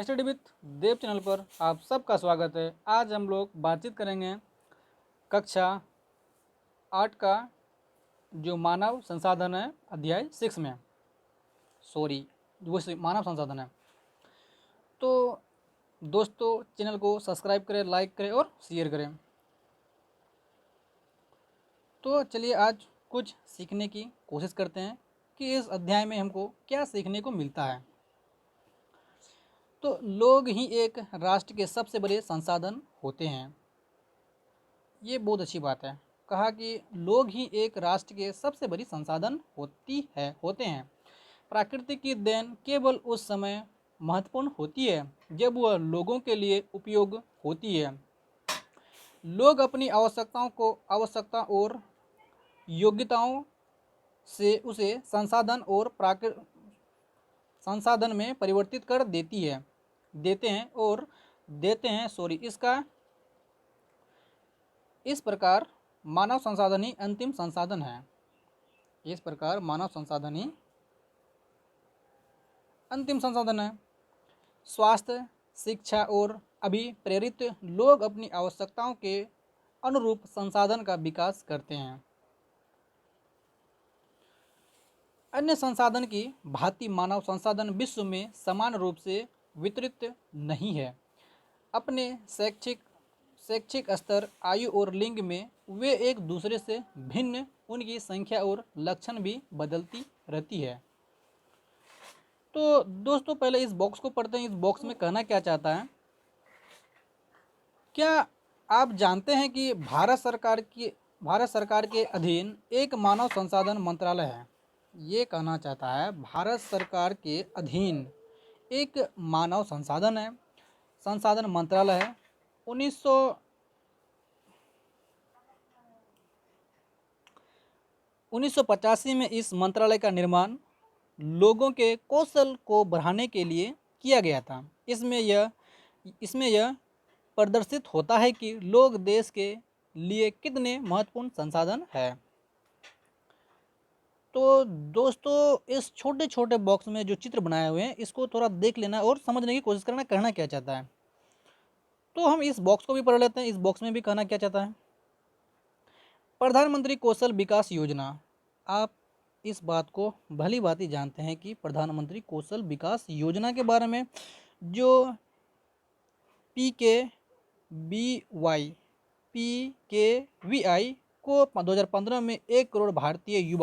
Study with Dev channel पर आप सबका स्वागत है। आज हम लोग बातचीत करेंगे कक्षा 8 का जो मानव संसाधन है अध्याय 6 में, वो मानव संसाधन है। तो दोस्तों चैनल को सब्सक्राइब करें, लाइक करें और शेयर करें। तो चलिए आज कुछ सीखने की कोशिश करते हैं कि इस अध्याय में हमको क्या सीखने को मिलता है। तो लोग ही एक राष्ट्र के सबसे बड़े संसाधन होते हैं। ये बहुत अच्छी बात है। कहा कि लोग ही एक राष्ट्र के सबसे बड़ी संसाधन होते हैं। प्रकृति की देन केवल उस समय महत्वपूर्ण होती है जब वह लोगों के लिए उपयोग होती है। लोग अपनी आवश्यकता और योग्यताओं से उसे संसाधन में परिवर्तित कर देते हैं। इस प्रकार मानव संसाधन ही अंतिम संसाधन है। स्वास्थ्य, शिक्षा और अभिप्रेरित लोग अपनी आवश्यकताओं के अनुरूप संसाधन का विकास करते हैं। अन्य संसाधन की भांति मानव संसाधन विश्व में समान रूप से वितरित नहीं है। अपने शैक्षिक स्तर, आयु और लिंग में वे एक दूसरे से भिन्न, उनकी संख्या और लक्षण भी बदलती रहती है। तो दोस्तों पहले इस बॉक्स को पढ़ते हैं। इस बॉक्स में कहना क्या चाहता है? क्या आप जानते हैं कि भारत सरकार के अधीन एक मानव संसाधन मंत्रालय है? ये कहना चाहता है भारत सरकार के अधीन एक मानव संसाधन मंत्रालय है। 1985 में इस मंत्रालय का निर्माण लोगों के कौशल को बढ़ाने के लिए किया गया था। इसमें यह प्रदर्शित होता है कि लोग देश के लिए कितने महत्वपूर्ण संसाधन है। तो दोस्तों इस छोटे छोटे बॉक्स में जो चित्र बनाए हुए हैं इसको थोड़ा देख लेना और समझने की कोशिश करना, कहना क्या चाहता है। तो हम इस बॉक्स को भी पढ़ लेते हैं। इस बॉक्स में भी कहना क्या चाहता है? प्रधानमंत्री कौशल विकास योजना। आप इस बात को भली भांति जानते हैं कि प्रधानमंत्री कौशल विकास योजना के बारे में जो PKVY को 2015 में 1 करोड़ भारतीय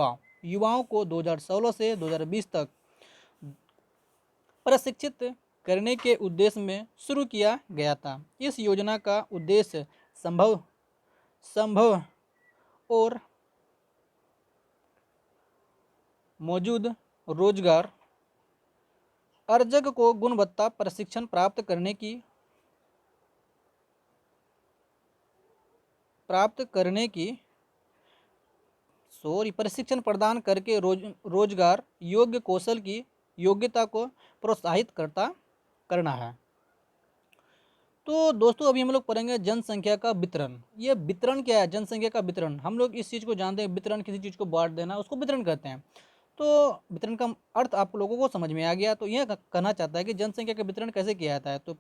युवाओं को 2016 से 2020 तक प्रशिक्षित करने के उद्देश्य में शुरू किया गया था। इस योजना का उद्देश्य संभव और मौजूद रोजगार अर्जक को गुणवत्ता प्रशिक्षण प्रशिक्षण प्रदान करके रोजगार योग्य कौशल की योग्यता को प्रोत्साहित करना है। तो दोस्तों अभी हम लोग पढ़ेंगे जनसंख्या का वितरण। ये वितरण क्या है? जनसंख्या का वितरण हम लोग इस चीज़ को जानते हैं। वितरण किसी चीज़ को बांट देना, उसको वितरण कहते हैं। तो वितरण का अर्थ आप लोगों को समझ में आ गया। तो यह कहना चाहता है कि जनसंख्या का वितरण कैसे किया जाता है। तो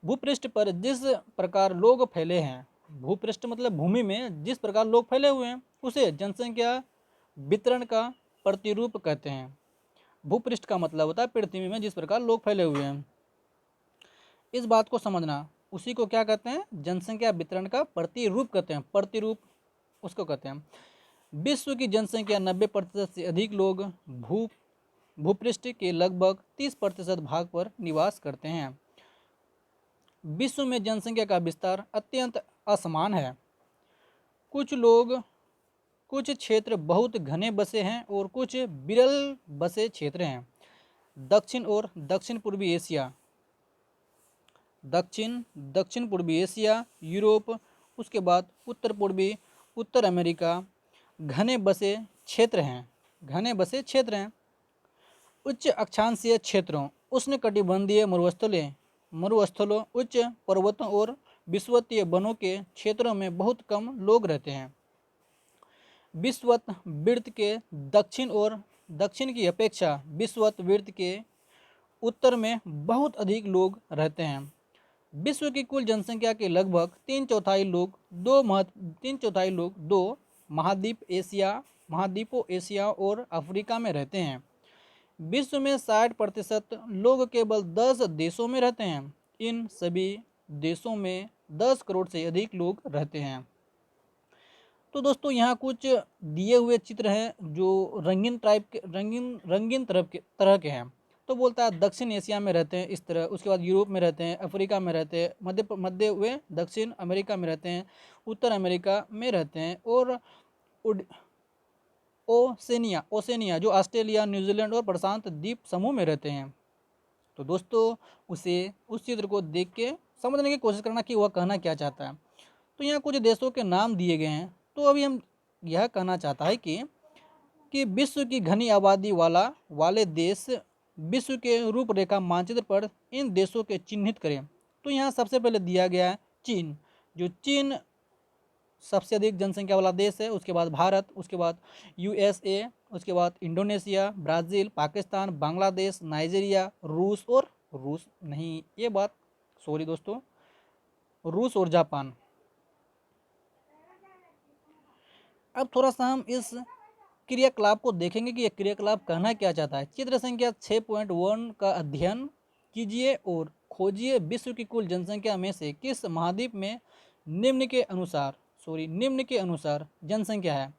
भूपृष्ठ पर जिस प्रकार लोग फैले हैं, भूपृष्ठ मतलब भूमि में जिस प्रकार लोग फैले हुए हैं उसे जनसंख्या वितरण का प्रतिरूप कहते हैं। भूपृष्ठ का मतलब होता है पृथ्वी में जिस प्रकार लोग फैले हुए हैं। इस बात को समझना, उसी को क्या कहते हैं? जनसंख्या वितरण का प्रतिरूप कहते हैं। प्रतिरूप उसको कहते हैं। विश्व की जनसंख्या 90% से अधिक लोग भूपृष्ठ के लगभग 30% भाग पर निवास करते हैं। विश्व में जनसंख्या का विस्तार अत्यंत असमान है। कुछ क्षेत्र बहुत घने बसे हैं और कुछ विरल बसे क्षेत्र हैं। दक्षिण पूर्वी एशिया, यूरोप, उसके बाद उत्तर अमेरिका घने बसे क्षेत्र हैं। उच्च अक्षांशीय क्षेत्रों, उष्णकटिबंधीय मरुस्थलों, उच्च पर्वतों और विषुवतीय वनों के क्षेत्रों में बहुत कम लोग रहते हैं। विषुवत वृत्त के दक्षिण की अपेक्षा विषुवत वृत्त के उत्तर में बहुत अधिक लोग रहते हैं। विश्व की कुल जनसंख्या के लगभग 3/4 लोग दो महाद्वीपों एशिया और अफ्रीका में रहते हैं। विश्व में 60% लोग केवल 10 देशों में रहते हैं। इन सभी देशों में 10 करोड़ से अधिक लोग रहते हैं। तो दोस्तों यहाँ कुछ दिए हुए चित्र हैं जो रंगीन तरह के हैं। तो बोलता है दक्षिण एशिया में रहते हैं इस तरह, उसके बाद यूरोप में रहते हैं, अफ्रीका में रहते हैं, मध्य वे दक्षिण अमेरिका में रहते हैं, उत्तर अमेरिका में रहते हैं, और ओसेनिया जो ऑस्ट्रेलिया, न्यूजीलैंड और प्रशांत द्वीप समूह में रहते हैं। तो दोस्तों उस चित्र को देख के समझने की कोशिश करना कि वह कहना क्या चाहता है। तो यहाँ कुछ देशों के नाम दिए गए हैं। तो अभी हम यह कहना चाहता है कि विश्व की घनी आबादी वाले देश विश्व के रूपरेखा मानचित्र पर इन देशों के चिन्हित करें। तो यहाँ सबसे पहले दिया गया है चीन, जो चीन सबसे अधिक जनसंख्या वाला देश है। उसके बाद भारत, उसके बाद यूएसए, उसके बाद Indonesia, Brazil, Pakistan, Bangladesh, Nigeria, रूस और जापान। अब थोड़ा सा हम इस क्रियाकलाप को देखेंगे कि यह क्रियाकलाप कहना क्या चाहता है। चित्र संख्या 6.1 का अध्ययन कीजिए और खोजिए विश्व की कुल जनसंख्या में से किस महाद्वीप में निम्न के अनुसार जनसंख्या है।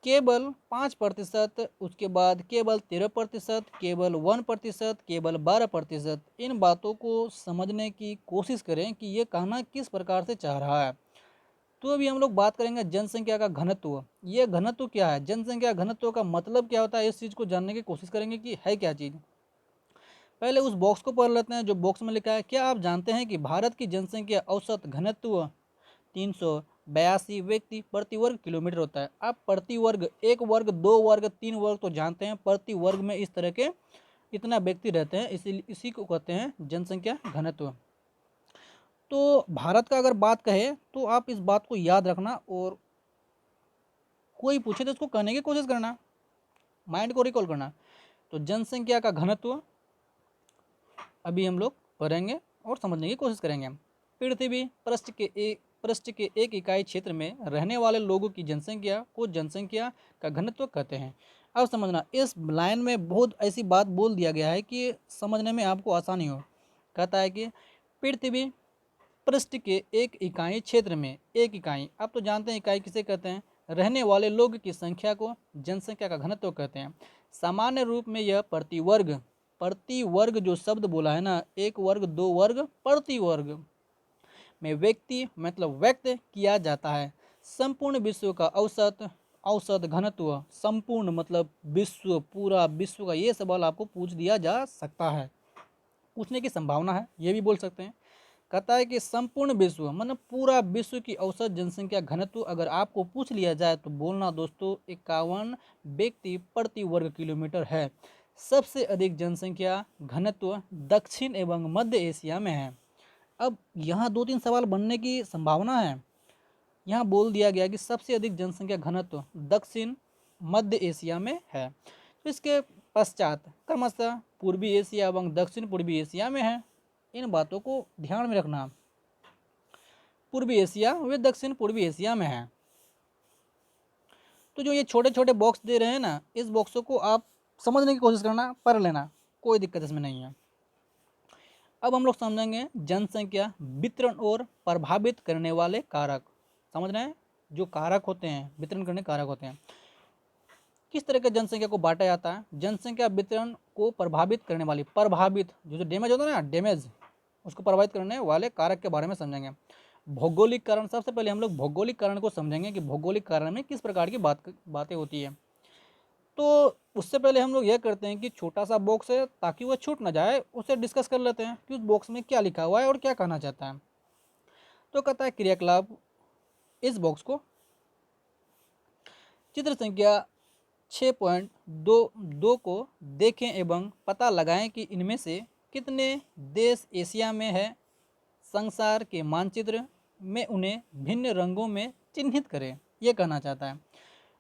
केवल 5%, उसके बाद केवल 13%, केवल 1%, केवल 12%। इन बातों को समझने की कोशिश करें कि ये कहना किस प्रकार से चाह रहा है। तो अभी हम लोग बात करेंगे जनसंख्या का घनत्व। ये घनत्व क्या है, जनसंख्या घनत्व का मतलब क्या होता है, इस चीज़ को जानने की कोशिश करेंगे कि है क्या चीज़। पहले उस बॉक्स को पढ़ लेते हैं जो बॉक्स में लिखा है। क्या आप जानते हैं कि भारत की जनसंख्या औसत घनत्व 382 व्यक्ति प्रति वर्ग किलोमीटर होता है। आप प्रति वर्ग, 1 वर्ग, 2 वर्ग, 3 वर्ग तो जानते हैं, प्रति वर्ग में इस तरह के इतना व्यक्ति रहते हैं, इसी को कहते हैं जनसंख्या घनत्व। तो भारत का अगर बात कहे तो आप इस बात को याद रखना, और कोई पूछे तो उसको कहने की कोशिश करना, माइंड को रिकॉल करना। तो जनसंख्या का घनत्व अभी हम लोग पढ़ेंगे और समझने की कोशिश करेंगे। पृथ्वी पृष्ठ के एक इकाई क्षेत्र में रहने वाले लोगों की जनसंख्या को जनसंख्या का घनत्व कहते हैं। अब समझना, इस लाइन में बहुत ऐसी बात बोल दिया गया है कि समझने में आपको आसानी हो। कहता है कि पृथ्वी पृष्ठ के एक इकाई क्षेत्र में, एक इकाई, आप तो जानते हैं इकाई किसे कहते हैं, रहने वाले लोग की संख्या को जनसंख्या का घनत्व कहते हैं। सामान्य रूप में यह प्रति वर्ग जो शब्द बोला है ना, 1 वर्ग, 2 वर्ग, प्रति वर्ग में व्यक्ति मतलब व्यक्त किया जाता है। संपूर्ण विश्व का औसत घनत्व, संपूर्ण मतलब विश्व, पूरा विश्व का, ये सवाल आपको पूछ दिया जा सकता है, पूछने की संभावना है, ये भी बोल सकते हैं। कहता है कि संपूर्ण विश्व मतलब पूरा विश्व की औसत जनसंख्या घनत्व अगर आपको पूछ लिया जाए तो बोलना दोस्तों 51 व्यक्ति प्रति वर्ग किलोमीटर है। सबसे अधिक जनसंख्या घनत्व दक्षिण एवं मध्य एशिया में है। अब यहाँ 2-3 सवाल बनने की संभावना है। यहाँ बोल दिया गया कि सबसे अधिक जनसंख्या घनत्व दक्षिण मध्य एशिया में है, तो इसके पश्चात क्रमशः पूर्वी एशिया एवं दक्षिण पूर्वी एशिया में है। इन बातों को ध्यान में रखना, पूर्वी एशिया व दक्षिण पूर्वी एशिया में है। तो जो ये छोटे छोटे बॉक्स दे रहे हैं ना, इस बॉक्सों को आप समझने की कोशिश करना, पढ़ लेना, कोई दिक्कत इसमें नहीं है। अब हम लोग समझेंगे जनसंख्या वितरण और प्रभावित करने वाले कारक। समझ रहे हैं, जो कारक होते हैं, वितरण करने कारक होते हैं, किस तरह के जनसंख्या को बांटा जाता है। जनसंख्या वितरण को प्रभावित करने वाली, प्रभावित जो डैमेज होता है ना, डैमेज, उसको प्रभावित करने वाले कारक के बारे में समझेंगे। भौगोलिक कारण, सबसे पहले हम लोग भौगोलिक कारण को समझेंगे कि भौगोलिक कारण में किस प्रकार की बातें होती है। तो उससे पहले हम लोग यह करते हैं कि छोटा सा बॉक्स है, ताकि वह छूट ना जाए, उसे डिस्कस कर लेते हैं कि उस बॉक्स में क्या लिखा हुआ है और क्या कहना चाहता है। तो कहता है क्रियाकलाप, इस बॉक्स को चित्र संख्या 6.2 को देखें एवं पता लगाएं कि इनमें से कितने देश एशिया में है। संसार के मानचित्र में उन्हें भिन्न रंगों में चिन्हित करें, ये कहना चाहता है।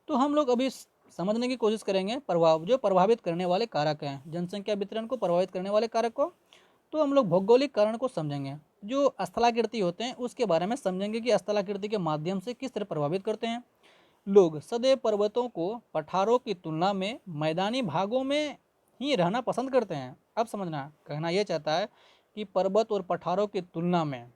तो हम लोग अभी समझने की कोशिश करेंगे प्रभाव, जो प्रभावित करने वाले कारक हैं, जनसंख्या वितरण को प्रभावित करने वाले कारक को। तो हम लोग भौगोलिक कारण को समझेंगे, जो स्थलाकृति होते हैं उसके बारे में समझेंगे कि स्थलाकृति के माध्यम से किस तरह प्रभावित करते हैं। लोग सदैव पर्वतों को पठारों की तुलना में मैदानी भागों में ही रहना पसंद करते हैं। अब समझना, कहना यह चाहता है कि पर्वत और पठारों की तुलना में,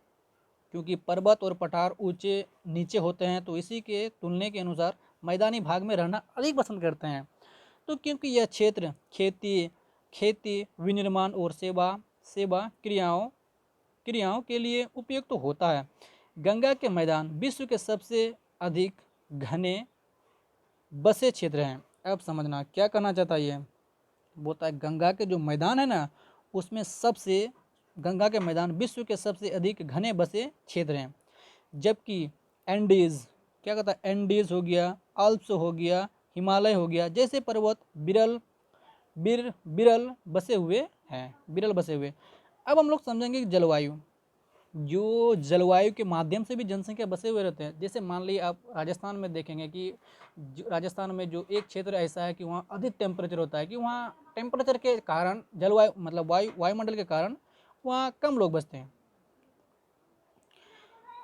क्योंकि पर्वत और पठार ऊंचे नीचे होते हैं तो इसी के तुलने के अनुसार मैदानी भाग में रहना अधिक पसंद करते हैं। तो क्योंकि यह क्षेत्र खेती विनिर्माण और सेवा क्रियाओं के लिए उपयुक्त होता है। गंगा के मैदान विश्व के सबसे अधिक घने बसे क्षेत्र हैं। अब समझना क्या कहना चाहता है ये, बोलता है गंगा के जो मैदान है ना, उसमें सबसे, गंगा के मैदान विश्व के सबसे अधिक घने बसे क्षेत्र हैं। जबकि एंडीज, क्या कहता है, एंडीज हो गया, अल्प्स हो गया, हिमालय हो गया, जैसे पर्वत विरल बसे हुए हैं, विरल बसे हुए। अब हम लोग समझेंगे कि जलवायु, जो जलवायु के माध्यम से भी जनसंख्या बसे हुए रहते हैं। जैसे मान लीजिए आप राजस्थान में देखेंगे कि राजस्थान में जो एक क्षेत्र ऐसा है कि वहाँ अधिक टेम्परेचर होता है, कि वहाँ टेम्परेचर के कारण, जलवायु मतलब वायुमंडल के कारण वहाँ कम लोग बसते हैं।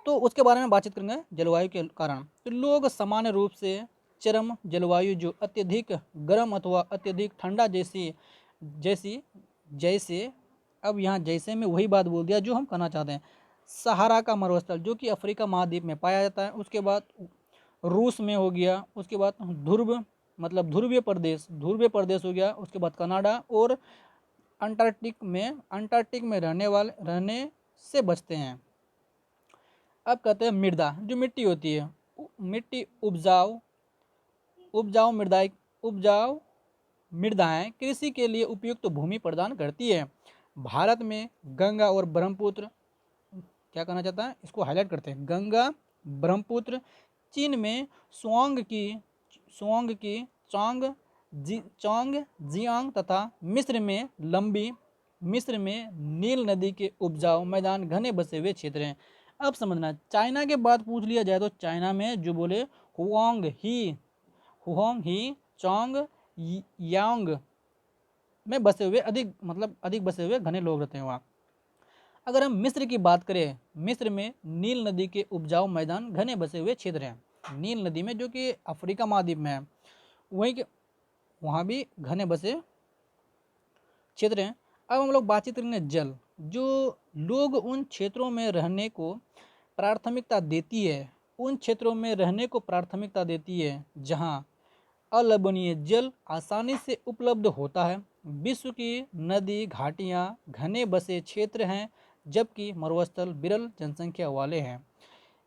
तो उसके बारे में बातचीत करेंगे जलवायु के कारण। तो लोग सामान्य रूप से चरम जलवायु, जो अत्यधिक गर्म अथवा अत्यधिक ठंडा जैसे अब यहाँ जैसे में वही बात बोल दिया जो हम कहना चाहते हैं। सहारा का मरुस्थल जो कि अफ्रीका महाद्वीप में पाया जाता है, उसके बाद रूस में हो गया, उसके बाद ध्रुवीय प्रदेश हो गया, उसके बाद कनाडा, और अंटार्कटिक में रहने से बचते हैं। अब कहते हैं मृदा, जो मिट्टी होती है, मिट्टी उपजाऊ मृदाएं कृषि के लिए उपयुक्त भूमि प्रदान करती है। भारत में गंगा और ब्रह्मपुत्र, क्या कहना चाहता है, इसको हाईलाइट करते हैं, गंगा ब्रह्मपुत्र, चीन में स्वांग की चांगजियांग तथा मिस्र में नील नदी के उपजाऊ मैदान घने बसे हुए क्षेत्र हैं। अब समझना, चाइना के बाद पूछ लिया जाए तो चाइना में जो बोले हुआंग ही चांग यांग में बसे हुए अधिक बसे हुए घने लोग रहते हैं वहाँ। अगर हम मिस्र की बात करें, मिस्र में नील नदी के उपजाऊ मैदान घने बसे हुए क्षेत्र हैं। नील नदी में, जो कि अफ्रीका महाद्वीप में है, वहीं के वहाँ भी घने बसे क्षेत्र हैं। अब हम लोग बातचीत करेंगे जल, जो लोग उन क्षेत्रों में रहने को प्राथमिकता देती है जहाँ अलवणीय जल आसानी से उपलब्ध होता है। विश्व की नदी घाटियाँ घने बसे क्षेत्र हैं, जबकि मरुस्थल विरल जनसंख्या वाले हैं।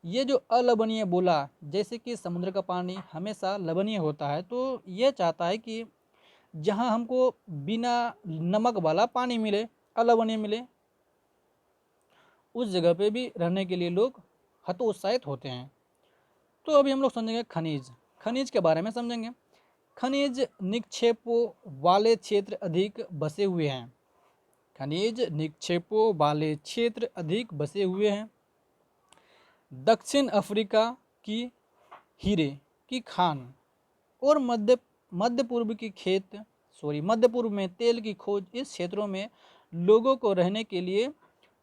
ये जो अलवणीय बोला, जैसे कि समुद्र का पानी हमेशा लवणीय होता है, तो ये चाहता है कि जहाँ हमको बिना नमक वाला पानी मिले, अलवणीय मिले, उस जगह पे भी रहने के लिए लोग हतोत्साहित होते हैं। तो अभी हम लोग समझेंगे खनिज के बारे में समझेंगे। खनिज निक्षेपों वाले क्षेत्र अधिक बसे हुए हैं। दक्षिण अफ्रीका की हीरे की खान और मध्य पूर्व में तेल की खोज इस क्षेत्रों में लोगों को रहने के लिए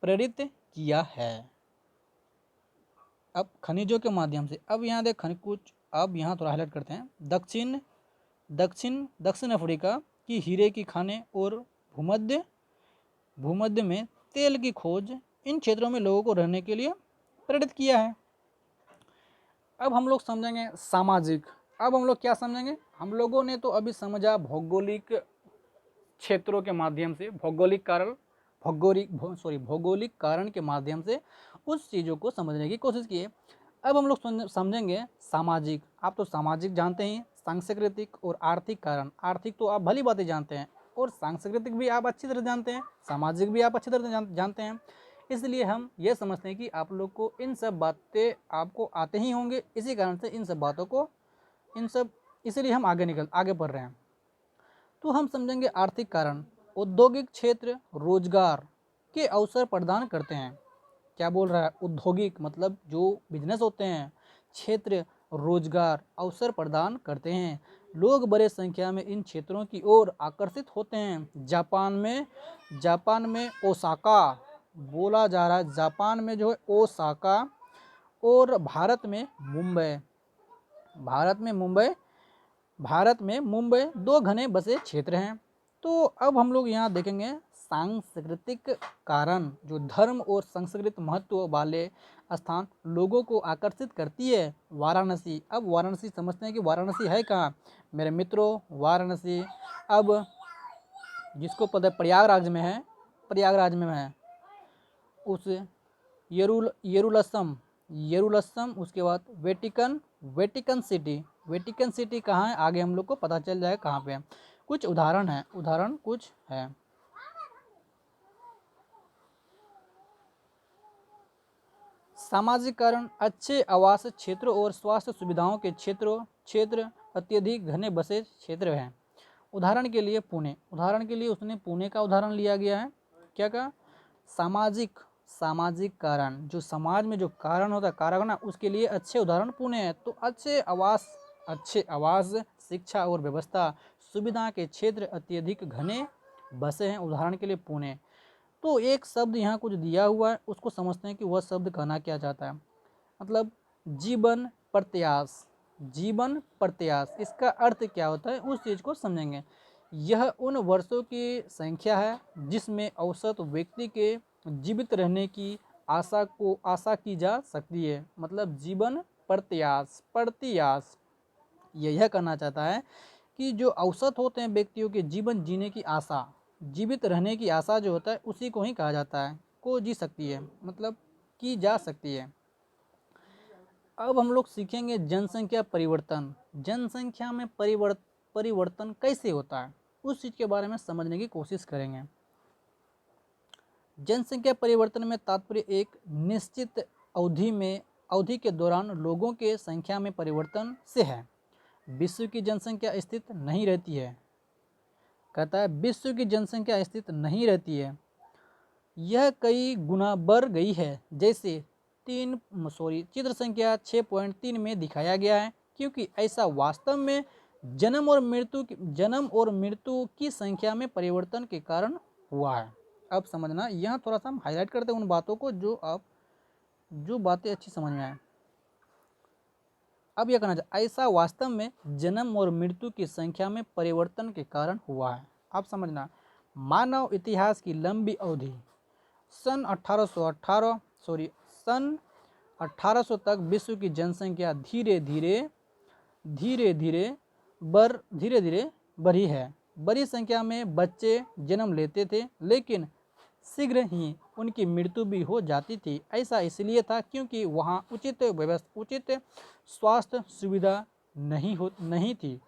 प्रेरित किया है। अब खनिजों के माध्यम से, अब यहाँ देख अब यहाँ थोड़ा हाईलाइट करते हैं। दक्षिण अफ्रीका की हीरे की खानें और भूमध्य में तेल की खोज इन क्षेत्रों में लोगों को रहने के लिए प्रेरित किया है। अब हम लोग समझेंगे सामाजिक। अब हम लोग क्या समझेंगे, हम लोगों ने तो अभी समझा भौगोलिक क्षेत्रों के माध्यम से, भौगोलिक कारण के माध्यम से उस चीज़ों को समझने की कोशिश की है। अब हम लोग समझेंगे सामाजिक। आप तो सामाजिक जानते हैं, सांस्कृतिक और आर्थिक कारण। आर्थिक तो आप भली बातें जानते हैं, और सांस्कृतिक भी आप अच्छी तरह जानते हैं, सामाजिक भी आप अच्छी तरह जानते हैं। इसलिए हम ये समझते हैं कि आप लोग को इन सब बातें आपको आते ही होंगे, इसी कारण से इन सब बातों को इसलिए हम आगे बढ़ रहे हैं। तो हम समझेंगे आर्थिक कारण। औद्योगिक क्षेत्र रोजगार के अवसर प्रदान करते हैं। क्या बोल रहा है, औद्योगिक मतलब जो बिजनेस होते हैं, क्षेत्र रोजगार अवसर प्रदान करते हैं। लोग बड़े संख्या में इन क्षेत्रों की ओर आकर्षित होते हैं। जापान में ओसाका बोला जा रहा है, जापान में जो है ओसाका, और भारत में मुंबई दो घने बसे क्षेत्र हैं। तो अब हम लोग यहाँ देखेंगे सांस्कृतिक कारण, जो धर्म और सांस्कृतिक महत्व वाले स्थान लोगों को आकर्षित करती है। वाराणसी, अब वाराणसी समझते हैं कि वाराणसी है कहाँ मेरे मित्रों, वाराणसी अब जिसको पता है प्रयागराज में है, उस येरुलसम, उसके बाद वेटिकन सिटी कहाँ है, आगे हम लोग को पता चल जाए कहाँ पे है। कुछ उदाहरण कुछ है। सामाजिक कारण, अच्छे आवास क्षेत्र और स्वास्थ्य सुविधाओं के क्षेत्र अत्यधिक घने बसे क्षेत्र हैं। उदाहरण के लिए उसने पुणे का उदाहरण लिया गया है। क्या कहा, सामाजिक कारण, जो समाज में जो कारण होता है कारक ना, उसके लिए अच्छे उदाहरण पुणे है। तो अच्छे आवास, शिक्षा और व्यवस्था सुविधा के क्षेत्र अत्यधिक घने बसे हैं, उदाहरण के लिए पुणे। तो एक शब्द यहाँ कुछ दिया हुआ है, उसको समझते हैं कि वह शब्द कहना क्या चाहता है। मतलब जीवन प्रत्याश, इसका अर्थ क्या होता है उस चीज़ को समझेंगे। यह उन वर्षों की संख्या है जिसमें औसत व्यक्ति के जीवित रहने की आशा की जा सकती है। मतलब जीवन प्रत्याश यह कहना चाहता है कि जो औसत होते हैं व्यक्तियों के जीवन जीने की आशा, जीवित रहने की आशा जो होता है उसी को ही कहा जाता है, को जी सकती है, मतलब की जा सकती है। अब हम लोग सीखेंगे जनसंख्या में परिवर्तन कैसे होता है, उस चीज़ के बारे में समझने की कोशिश करेंगे। जनसंख्या परिवर्तन में तात्पर्य एक निश्चित अवधि के दौरान लोगों के संख्या में परिवर्तन से है। विश्व की जनसंख्या स्थिर नहीं रहती है, कहता है विश्व की जनसंख्या स्थिर नहीं रहती है, यह कई गुना बढ़ गई है, जैसे चित्र संख्या 6.3 में दिखाया गया है। क्योंकि ऐसा वास्तव में जन्म और मृत्यु की संख्या में परिवर्तन के कारण हुआ है। अब समझना, यहाँ थोड़ा सा हम हाईलाइट करते हैं उन बातों को जो बातें अच्छी समझ में आए। अब यह कहना चाहिए ऐसा वास्तव में जन्म और मृत्यु की संख्या में परिवर्तन के कारण हुआ है। आप समझना, मानव इतिहास की लंबी अवधि सन 1800 तक विश्व की जनसंख्या धीरे धीरे बढ़ी है। बड़ी संख्या में बच्चे जन्म लेते थे, लेकिन शीघ्र ही उनकी मृत्यु भी हो जाती थी। ऐसा इसलिए था क्योंकि वहाँ उचित स्वास्थ्य सुविधा नहीं थी।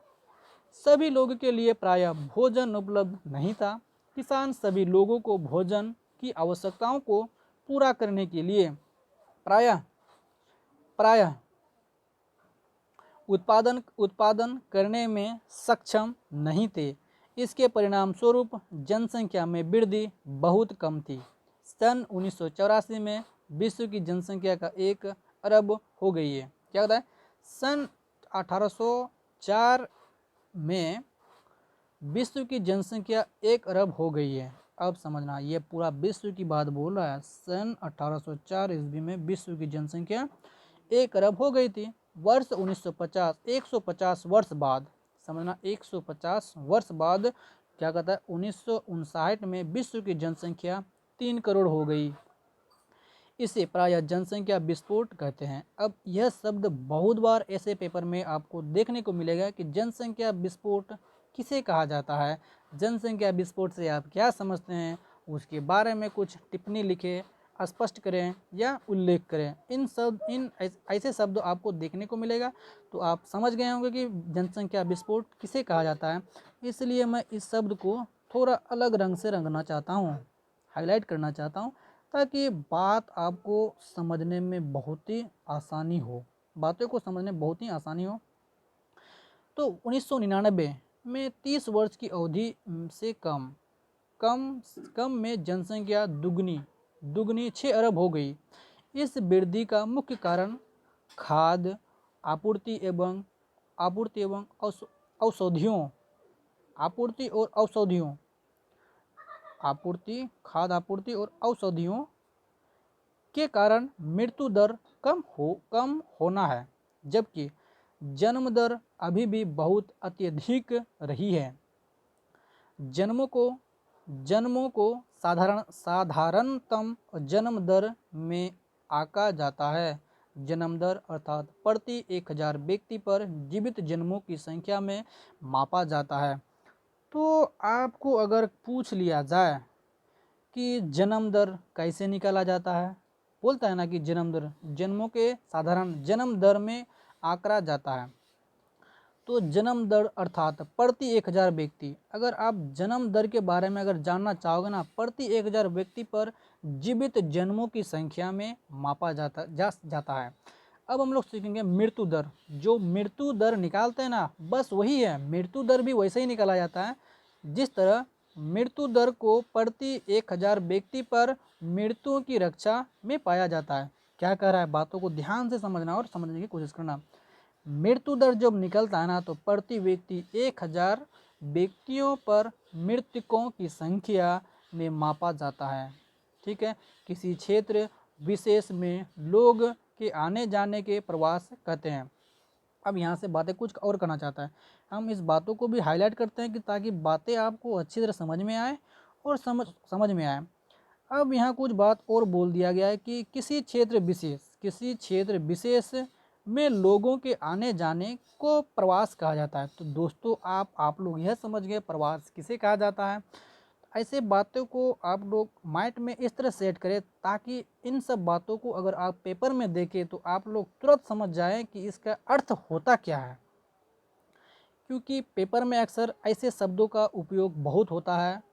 सभी लोगों के लिए प्रायः भोजन उपलब्ध नहीं था। किसान सभी लोगों को भोजन की आवश्यकताओं को पूरा करने के लिए प्रायः उत्पादन करने में सक्षम नहीं थे। इसके परिणाम स्वरूप जनसंख्या में वृद्धि बहुत कम थी। सन 1984 में विश्व की जनसंख्या का 1 अरब हो गई है। क्या होता है, सन 1804 में विश्व की जनसंख्या 1 अरब हो गई है। अब समझना, ये पूरा विश्व की बात बोल रहा है। सन 1804 ईस्वी में विश्व की जनसंख्या 1 अरब हो गई थी। वर्ष 1950, 150 वर्ष बाद, समझना 150 वर्ष बाद क्या कहता है, 1959 में विश्व की जनसंख्या 3 करोड़ हो गई। इसे प्रायः जनसंख्या विस्फोट कहते हैं। अब यह शब्द बहुत बार ऐसे पेपर में आपको देखने को मिलेगा कि जनसंख्या विस्फोट किसे कहा जाता है, जनसंख्या विस्फोट से आप क्या समझते हैं, उसके बारे में कुछ टिप्पणी लिखें, स्पष्ट करें या उल्लेख करें। इन ऐसे शब्द आपको देखने को मिलेगा, तो आप समझ गए होंगे कि जनसंख्या विस्फोट किसे कहा जाता है। इसलिए मैं इस शब्द को थोड़ा अलग रंग से रंगना चाहता हूँ, हाईलाइट करना चाहता हूँ, ताकि बात आपको समझने में बहुत ही आसानी हो, बातों को समझने में बहुत ही आसानी हो। तो 1999 में 30 वर्ष की अवधि से कम में जनसंख्या दुगनी 6 अरब हो गई। इस वृद्धि का मुख्य कारण खाद्य आपूर्ति एवं औषधियों आपूर्ति और औषधियों आपूर्ति, खाद्य आपूर्ति और औषधियों के कारण मृत्यु दर कम होना है, जबकि जन्म दर अभी भी बहुत अत्यधिक रही है। जन्मों को साधारणतम जन्म दर में आंका जाता है। जन्म दर अर्थात प्रति 1000 व्यक्ति पर जीवित जन्मों की संख्या में मापा जाता है। तो आपको अगर पूछ लिया जाए कि जन्म दर कैसे निकाला जाता है, बोलता है ना कि जन्म दर जन्मों के साधारण जन्म दर में आंका जाता है। तो जन्म दर अर्थात प्रति 1000 व्यक्ति, अगर आप जन्म दर के बारे में अगर जानना चाहोगे ना, प्रति 1000 व्यक्ति पर जीवित जन्मों की संख्या में मापा जाता है। अब हम लोग सीखेंगे मृत्यु दर। जो मृत्यु दर निकालते हैं ना, बस वही है, मृत्यु दर भी वैसे ही निकाला जाता है जिस तरह मृत्यु दर को प्रति 1000 व्यक्ति पर मृत्युओं की रक्षा में पाया जाता है। क्या कह रहा है, बातों को ध्यान से समझना और समझने की कोशिश करना। मृत्यु दर जब निकलता है ना, तो प्रति व्यक्ति 1000 व्यक्तियों पर मृतकों की संख्या में मापा जाता है। ठीक है, किसी क्षेत्र विशेष में लोग के आने जाने के प्रवास कहते हैं। अब यहाँ से बातें कुछ और करना चाहता है, हम इस बातों को भी हाईलाइट करते हैं कि ताकि बातें आपको अच्छी तरह समझ में आए और समझ में आए। अब यहाँ कुछ बात और बोल दिया गया है कि किसी क्षेत्र विशेष में लोगों के आने जाने को प्रवास कहा जाता है। तो दोस्तों आप लोग यह समझ गए प्रवास किसे कहा जाता है। ऐसे बातों को आप लोग माइंड में इस तरह सेट करें ताकि इन सब बातों को अगर आप पेपर में देखें तो आप लोग तुरंत समझ जाएं कि इसका अर्थ होता क्या है, क्योंकि पेपर में अक्सर ऐसे शब्दों का उपयोग बहुत होता है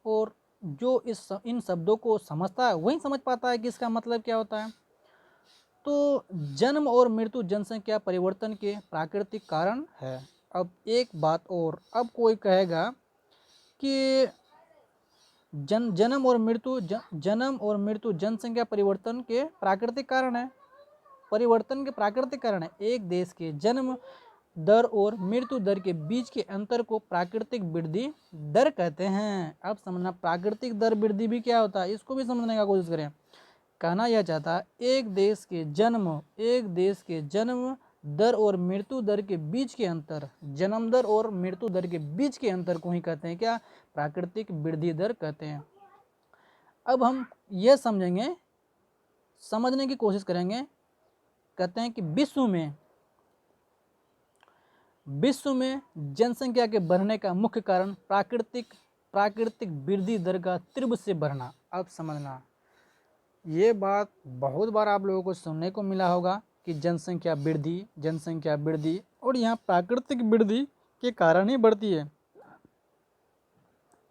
और जो इन शब्दों को समझता है वही समझ पाता है कि इसका मतलब क्या होता है। तो जन्म और मृत्यु जनसंख्या परिवर्तन के प्राकृतिक कारण है। अब एक बात और, अब कोई कहेगा कि जन्म और मृत्यु जनसंख्या परिवर्तन के प्राकृतिक कारण है। परिवर्तन के प्राकृतिक कारण है। एक देश के जन्म दर और मृत्यु दर के बीच के अंतर को प्राकृतिक वृद्धि दर कहते हैं। अब समझना प्राकृतिक दर वृद्धि भी क्या होता है, इसको भी समझने का कोशिश करें। कहना यह चाहता है एक देश के जन्म दर और मृत्यु दर के बीच के अंतर, जन्म दर और मृत्यु दर के बीच के अंतर को ही कहते हैं क्या, प्राकृतिक वृद्धि दर कहते हैं। अब हम यह समझने की कोशिश करेंगे। कहते हैं कि विश्व में जनसंख्या के बढ़ने का मुख्य कारण प्राकृतिक वृद्धि दर का तीव्र से बढ़ना। अब समझना, ये बात बहुत बार आप लोगों को सुनने को मिला होगा कि जनसंख्या वृद्धि और यहाँ प्राकृतिक वृद्धि के कारण ही बढ़ती है।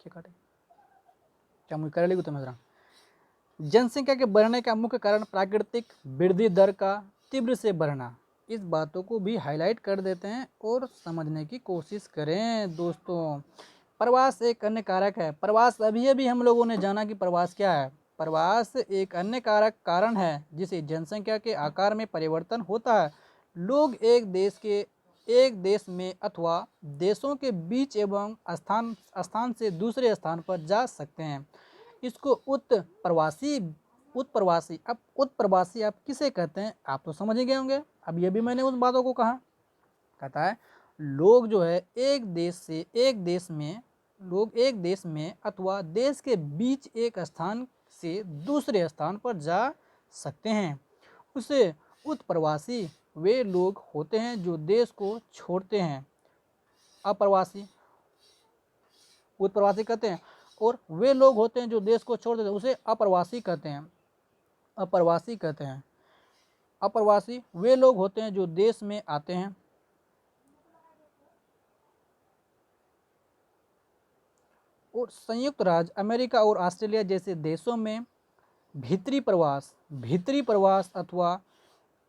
क्या मुझे कर लेगी तो मैं जनसंख्या के बढ़ने का मुख्य कारण प्राकृतिक वृद्धि दर का तीव्र से बढ़ना। इस बातों को भी हाईलाइट कर देते हैं और समझने की कोशिश करें। दोस्तों प्रवास एक अन्य कारक है। प्रवास अभी हम लोगों ने जाना कि प्रवास क्या है। प्रवास एक अन्य कारण है जिसे जनसंख्या के आकार में परिवर्तन होता है। लोग एक देश में अथवा देशों के बीच एवं स्थान से दूसरे स्थान पर जा सकते हैं। इसको उत्प्रवासी आप किसे कहते हैं, आप तो समझ ही गए होंगे। अब ये भी मैंने उस बातों को कहा। कहता है लोग जो है एक देश में अथवा देश के बीच एक स्थान से दूसरे स्थान पर जा सकते हैं। उसे उत्प्रवासी वे लोग होते हैं जो देश को छोड़ते हैं। उत्प्रवासी कहते हैं, और वे लोग होते हैं जो देश को छोड़ देते हैं, उसे अप्रवासी कहते हैं। अप्रवासी वे लोग होते हैं जो देश में आते हैं और संयुक्त राज्य अमेरिका और ऑस्ट्रेलिया जैसे देशों में भीतरी प्रवास अथवा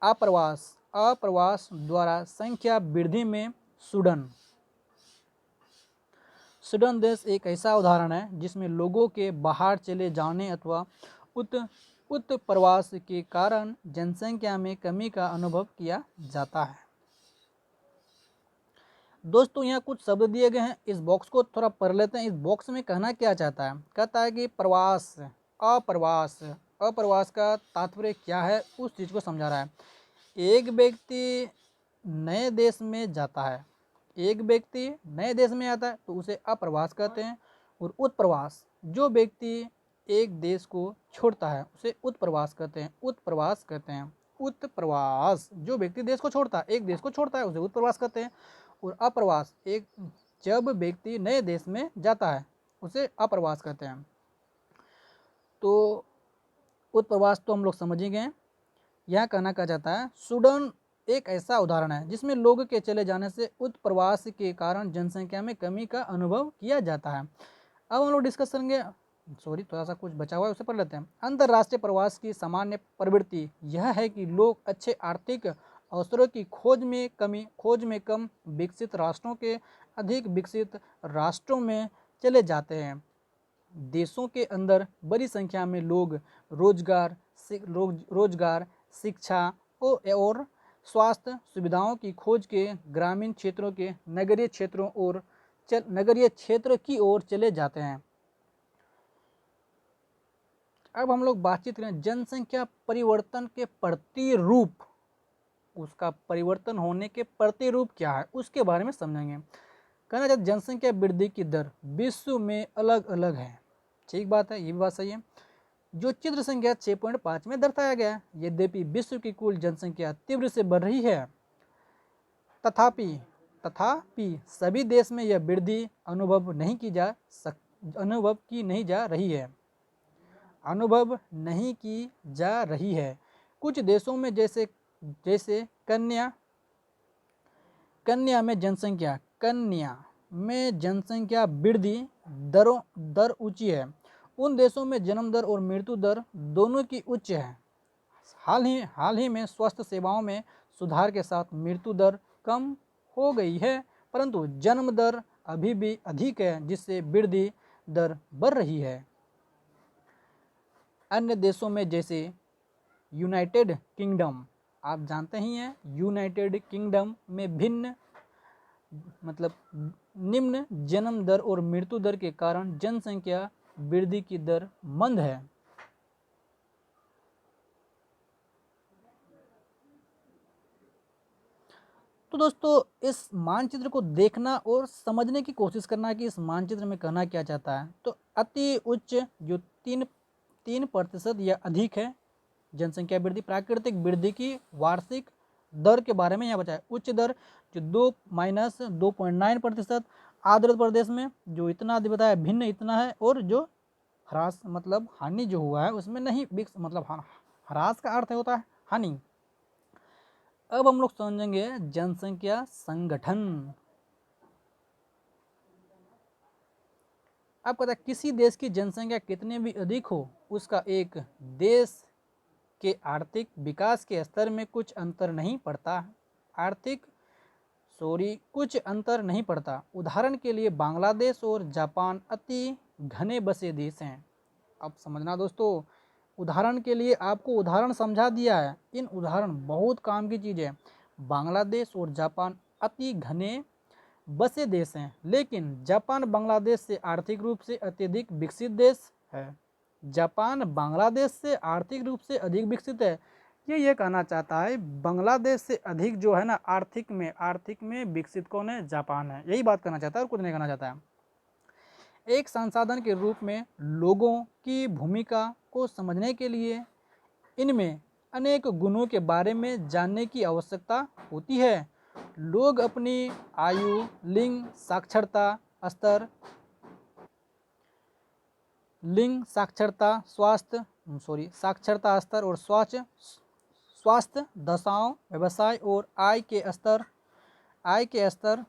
अप्रवास द्वारा संख्या वृद्धि में सूडान देश एक ऐसा उदाहरण है जिसमें लोगों के बाहर चले जाने अथवा उत्प्रवास के कारण जनसंख्या में कमी का अनुभव किया जाता है। दोस्तों यहाँ कुछ शब्द दिए गए हैं, इस बॉक्स को थोड़ा पढ़ लेते हैं। इस बॉक्स में कहना क्या चाहता है, कहता है कि प्रवास, अप्रवास, अप्रवास का तात्पर्य क्या है उस चीज़ को समझा रहा है। एक व्यक्ति नए देश में जाता है, एक व्यक्ति नए देश में आता है तो उसे अप्रवास कहते हैं। और उत्प्रवास, जो व्यक्ति एक देश को छोड़ता है उसे उत्प्रवास कहते हैं, उत्प्रवास कहते हैं। उत्प्रवास, जो व्यक्ति देश को छोड़ता है, एक देश को छोड़ता है उसे उत्प्रवास कहते हैं। और अप्रवास, एक जब व्यक्ति नए देश में जाता है उसे अप्रवास कहते हैं। तो उत्प्रवास तो हम लोग समझ ही गए। यह कहना कहा जाता है सूडान एक ऐसा उदाहरण है जिसमें लोगों के चले जाने से उत्प्रवास के कारण जनसंख्या में कमी का अनुभव किया जाता है। अब हम लोग डिस्कस करेंगे, सॉरी थोड़ा सा कुछ बचा हुआ है उसे पढ़ लेते हैं। अंतर्राष्ट्रीय प्रवास की सामान्य प्रवृत्ति यह है कि लोग अच्छे आर्थिक अवसरों की खोज में कम विकसित राष्ट्रों के अधिक विकसित राष्ट्रों में चले जाते हैं। देशों के अंदर बड़ी संख्या में लोग रोजगार, शिक्षा और स्वास्थ्य सुविधाओं की खोज के ग्रामीण क्षेत्रों के नगरीय क्षेत्र की ओर चले जाते हैं। अब हम लोग बातचीत करें जनसंख्या परिवर्तन के प्रतिरूप, उसका परिवर्तन होने के प्रतिरूप क्या है उसके बारे में समझेंगे। कहना चाहते जनसंख्या वृद्धि की दर विश्व में अलग अलग है, ठीक बात है, ये भी बात सही है, जो चित्र संख्या 6.5 में दर्शाया गया है। यद्यपि विश्व की कुल जनसंख्या तीव्र से बढ़ रही है, तथापि सभी देश में यह वृद्धि अनुभव नहीं की जा रही है। कुछ देशों में जैसे कन्या में जनसंख्या वृद्धि दर ऊंची है। उन देशों में जन्म दर और मृत्यु दर दोनों की उच्च है। हाल ही में स्वास्थ्य सेवाओं में सुधार के साथ मृत्यु दर कम हो गई है, परंतु जन्म दर अभी भी अधिक है, जिससे वृद्धि दर बढ़ रही है। अन्य देशों में जैसे यूनाइटेड किंगडम, आप जानते ही हैं यूनाइटेड किंगडम में निम्न जन्म दर और मृत्यु दर के कारण जनसंख्या वृद्धि की दर मंद है। तो दोस्तों इस मानचित्र को देखना और समझने की कोशिश करना कि इस मानचित्र में कहना क्या चाहता है। तो अति उच्च जो 3% या अधिक है जनसंख्या वृद्धि, प्राकृतिक वृद्धि की वार्षिक दर के बारे में यहाँ बताया। उच्च दर जो 2-2.9%, आर्द्र प्रदेश में जो इतना बताया भिन्न इतना है, और जो ह्रास हानि जो हुआ है उसमें नहीं, ह्रास का अर्थ होता है हानि। अब हम लोग समझेंगे जनसंख्या संगठन। अब कहता है किसी देश की जनसंख्या कितने भी अधिक हो, उसका एक देश के आर्थिक विकास के स्तर में कुछ अंतर नहीं पड़ता। उदाहरण के लिए बांग्लादेश और जापान अति घने बसे देश हैं। अब समझना दोस्तों, उदाहरण के लिए आपको उदाहरण समझा दिया है, इन उदाहरण बहुत काम की चीज़ है। बांग्लादेश और जापान अति घने बसे देश हैं, लेकिन जापान बांग्लादेश से आर्थिक रूप से अत्यधिक विकसित देश है। जापान बांग्लादेश से आर्थिक रूप से अधिक विकसित है। ये कहना चाहता है बांग्लादेश से अधिक जो है ना आर्थिक में विकसित कौन है, जापान है। यही बात कहना चाहता है और कुछ नहीं कहना चाहता है। एक संसाधन के रूप में लोगों की भूमिका को समझने के लिए इनमें अनेक गुणों के बारे में जानने की आवश्यकता होती है। लोग अपनी आयु, लिंग, साक्षरता स्तर, और स्वास्थ्य दशाओं, व्यवसाय और आय के स्तर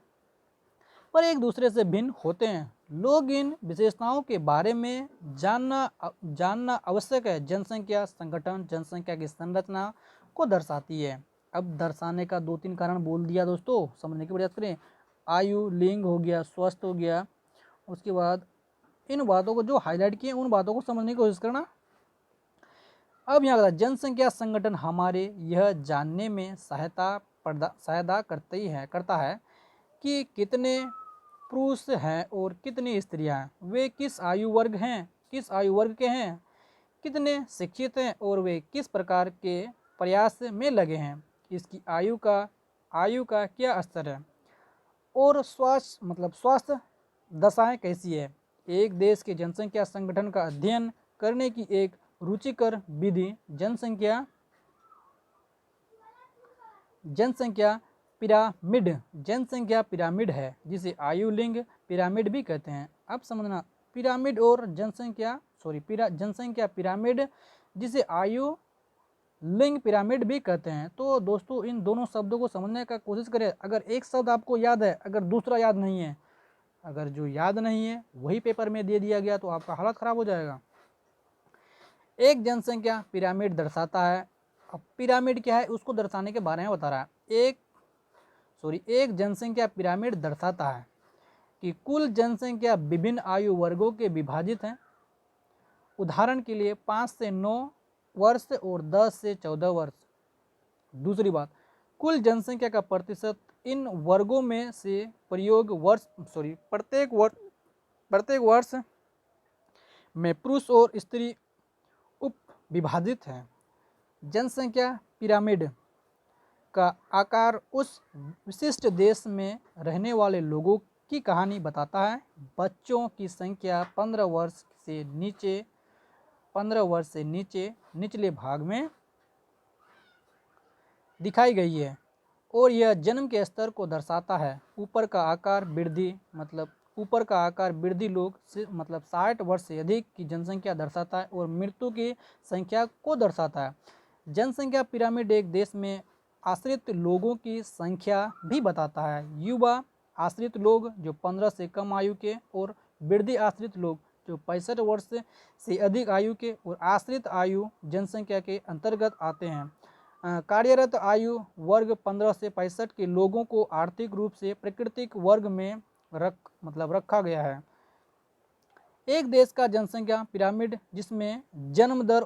पर एक दूसरे से भिन्न होते हैं। लोग इन विशेषताओं के बारे में जानना आवश्यक है। जनसंख्या संगठन जनसंख्या की संरचना को दर्शाती है। अब दर्शाने का 2-3 कारण बोल दिया दोस्तों, समझने की प्रयास करें। आयु, लिंग हो गया, स्वास्थ्य हो गया, उसके बाद इन बातों को जो हाईलाइट किए उन बातों को समझने की कोशिश करना। अब यहाँ जनसंख्या संगठन हमारे यह जानने में सहायता करता है कि कितने पुरुष हैं और कितनी स्त्रियां हैं, वे किस आयु वर्ग हैं, किस आयु वर्ग के हैं, कितने शिक्षित हैं और वे किस प्रकार के प्रयास में लगे हैं, इसकी आयु का क्या स्तर है, और स्वास्थ्य दशाएं कैसी है। एक देश के जनसंख्या संगठन का अध्ययन करने की एक रुचिकर विधि जनसंख्या पिरामिड है, जिसे आयु लिंग पिरामिड भी कहते हैं। अब समझना, पिरामिड और जनसंख्या पिरामिड, जिसे आयु लिंग पिरामिड भी कहते हैं। तो दोस्तों इन दोनों शब्दों को समझने का कोशिश करें। अगर एक शब्द आपको याद है, अगर दूसरा याद नहीं है, अगर जो याद नहीं है वही पेपर में दे दिया गया तो आपका हालत खराब हो जाएगा। एक जनसंख्या पिरामिड दर्शाता है, अब पिरामिड क्या है उसको दर्शाने के बारे में बता रहा है। एक जनसंख्या पिरामिड दर्शाता है कि कुल जनसंख्या विभिन्न आयु वर्गों के विभाजित है। उदाहरण के लिए 5 से 9 वर्ष और 10 से 14 वर्ष। दूसरी बात, कुल जनसंख्या का प्रतिशत इन वर्गों में से प्रत्येक वर्ष में पुरुष और स्त्री उप विभाजित हैं। जनसंख्या पिरामिड का आकार उस विशिष्ट देश में रहने वाले लोगों की कहानी बताता है। बच्चों की संख्या 15 वर्ष से नीचे निचले भाग में दिखाई गई है और यह जन्म के स्तर को दर्शाता है। ऊपर का आकार वृद्धि लोग 60 वर्ष से अधिक की जनसंख्या दर्शाता है और मृत्यु की संख्या को दर्शाता है। जनसंख्या पिरामिड एक देश में आश्रित लोगों की संख्या भी बताता है। युवा आश्रित लोग जो 15 से कम आयु के और वृद्धि आश्रित लोग जो 65 वर्ष से अधिक आयु के और आश्रित आयु जनसंख्या के अंतर्गत आते हैं। कार्यरत आयु वर्ग 15 से 65 के लोगों को आर्थिक रूप से प्राकृतिक वर्ग में रखा गया है। एक देश का जनसंख्या पिरामिड जिसमें जन्म दर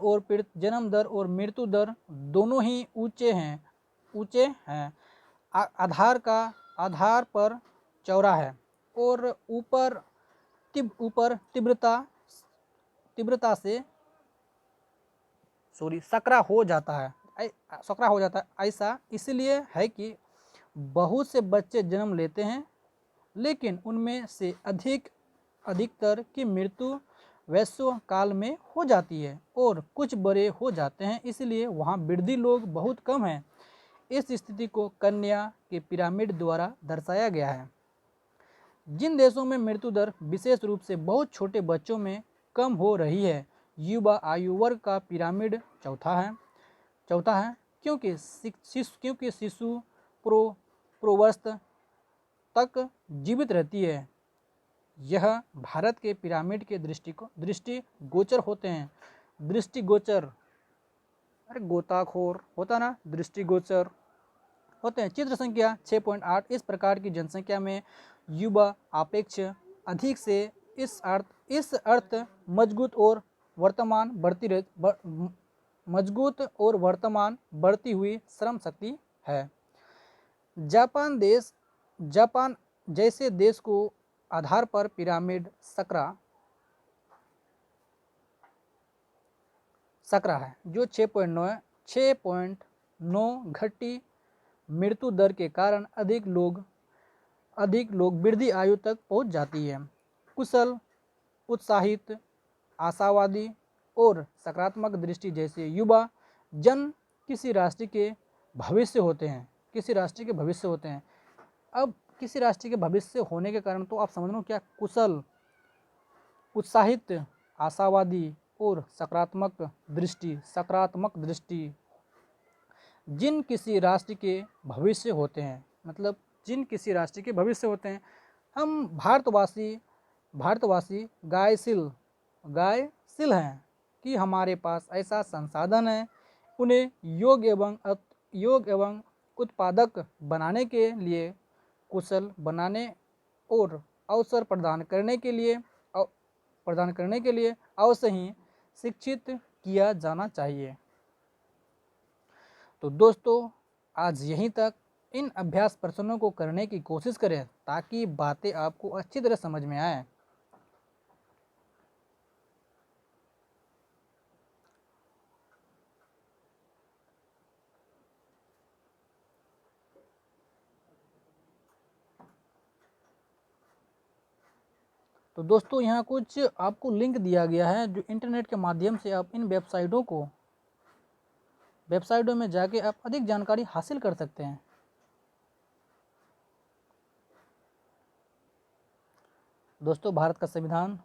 और मृत्यु दर दोनों ही ऊंचे हैं, आधार पर चौड़ा है और ऊपर तीव्रता से सकरा हो जाता है। ऐसा इसलिए है कि बहुत से बच्चे जन्म लेते हैं, लेकिन उनमें से अधिकतर की मृत्यु वैश्व काल में हो जाती है और कुछ बड़े हो जाते हैं, इसलिए वहाँ वृद्धि लोग बहुत कम हैं। इस स्थिति को कन्या के पिरामिड द्वारा दर्शाया गया है। जिन देशों में मृत्यु दर विशेष रूप से बहुत छोटे बच्चों में कम हो रही है, युवा आयु वर्ग का पिरामिड चौथा है क्योंकि शिशु प्रौवस्थ तक जीवित रहती है। यह भारत के पिरामिड के दृष्टिगोचर होते हैं। दृष्टिगोचर गोताखोर होता ना, दृष्टिगोचर होते हैं। चित्र संख्या 6.8 इस प्रकार की जनसंख्या में युवा अपेक्ष अधिक से इस अर्थ मजबूत और वर्तमान बढ़ती हुई श्रम शक्ति है। जापान जैसे देश को आधार पर पिरामिड सकरा है, जो 6.9 घटी मृत्यु दर के कारण अधिक लोग वृद्धि आयु तक पहुंच जाती है। कुशल, उत्साहित, आशावादी और सकारात्मक दृष्टि जैसे युवा जन किसी राष्ट्र के भविष्य होते हैं। अब किसी राष्ट्र के भविष्य होने के कारण तो आप समझ लो क्या, कुशल, उत्साहित, आशावादी और सकारात्मक दृष्टि जिन किसी राष्ट्र के भविष्य होते हैं, हम भारतवासी गायशील हैं कि हमारे पास ऐसा संसाधन है। उन्हें योग्य एवं उत्पादक बनाने के लिए, कुशल बनाने और अवसर प्रदान करने के लिए अवश्य ही शिक्षित किया जाना चाहिए। तो दोस्तों आज यहीं तक इन अभ्यास प्रश्नों को करने की कोशिश करें ताकि बातें आपको अच्छी तरह समझ में आए। तो दोस्तों यहाँ कुछ आपको लिंक दिया गया है जो इंटरनेट के माध्यम से आप इन वेबसाइटों में जाके आप अधिक जानकारी हासिल कर सकते हैं। दोस्तों भारत का संविधान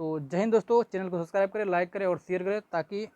तो जय हिंद दोस्तों, चैनल को सब्सक्राइब करें, लाइक करें और शेयर करें ताकि